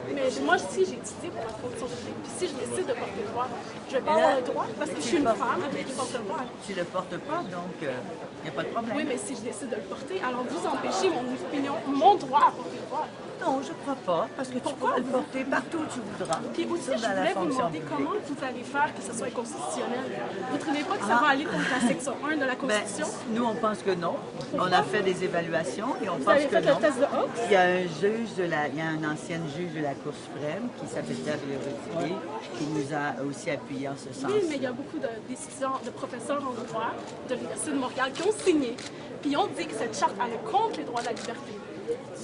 Mais moi, si j'ai étudié pour la fonction publique, puis si je décide de porter le voile, je vais pas avoir le droit parce que je suis une femme qui porte le voile. Tu le portes pas, donc il n'y a pas de problème. Oui, mais si je décide de le porter, alors vous empêchez mon opinion, mon droit à porter le voile. Non, je crois pas, parce que tu peux le porter partout où tu voudras. Puis aussi, je voulais vous demander comment vous allez faire que ce soit constitutionnel. Vous ne trouvez pas que ça va aller contre la section 1 de la Constitution? Nous, on pense que non. On a fait des évaluations et on Vous pense avez que fait non. le test de Hobbes? Il y a une ancienne juge de la Cour suprême qui s'appelle Gabrielle Retier, qui nous a aussi appuyé en ce sens. Oui, mais il y a beaucoup d'étudiants, de professeurs en droit de l'Université de Montréal qui ont signé, puis ils ont dit que cette charte allait contre les droits de la liberté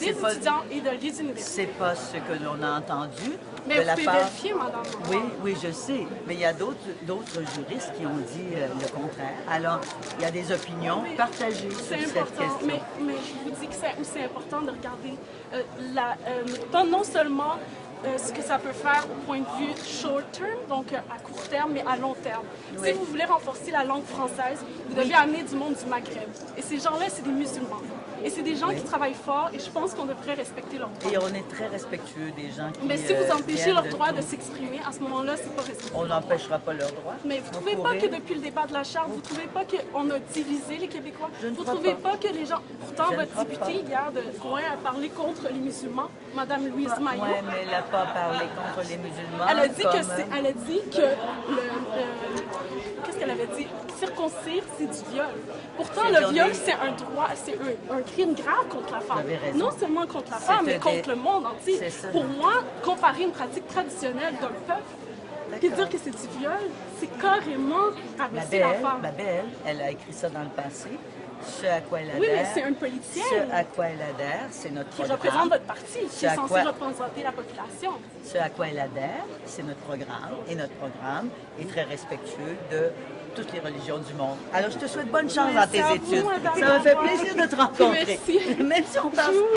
des étudiants et de les universités. C'est pas ce que l'on a entendu Mais de vous la pouvez part... vérifier, madame. Oui, oui, je sais, mais il y a d'autres juristes qui ont dit le contraire. Alors, il y a des opinions partagées sur C'est cette important, question. mais je vous dis que c'est aussi important de regarder pas non seulement ce que ça peut faire au point de vue short term, donc à court terme, mais à long terme. Oui. Si vous voulez renforcer la langue française, vous devez amener du monde du Maghreb. Et ces gens-là, c'est des musulmans. Et c'est des gens qui travaillent fort et je pense qu'on devrait respecter leurs droits. Et on est très respectueux des gens qui... Mais si vous empêchez viennent leur droit tout. de s'exprimer, à ce moment-là, c'est pas respecté. On n'empêchera pas leur droit. Mais vous ne trouvez pas que depuis le débat de la Charte, vous ne trouvez pas qu'on a divisé les Québécois? Je ne Vous ne crois trouvez pas. pas que les gens... Pourtant, Je ne votre crois députée, hier, de Gouin, a parlé contre les musulmans, Mme Louise Maillot. Oui, mais elle n'a pas parlé contre les musulmans. Elle a dit comme... elle a dit que qu'est-ce qu'elle avait dit? Circoncire, c'est du viol. Pourtant, C'est le viol, donné. c'est un droit, c'est un crime grave contre la femme. Vous avez raison. Non seulement contre la femme, mais contre le monde entier. C'est ça. Pour moi, comparer une pratique traditionnelle d'un peuple et dire que c'est du viol, c'est carrément abaisser la femme. Ma belle, elle a écrit ça dans le passé. Ce à quoi elle adhère. Oui, mais c'est une politicienne Ce à quoi elle adhère, c'est notre qui programme. représente votre parti, qui est à censé quoi- représenter la population. Ce à quoi elle adhère, c'est notre programme. Et notre programme est très respectueux de toutes les religions du monde. Alors, je te souhaite bonne chance dans Merci tes à vous, études. madame. Ça m'a fait plaisir de te rencontrer. Merci. Même si on parle...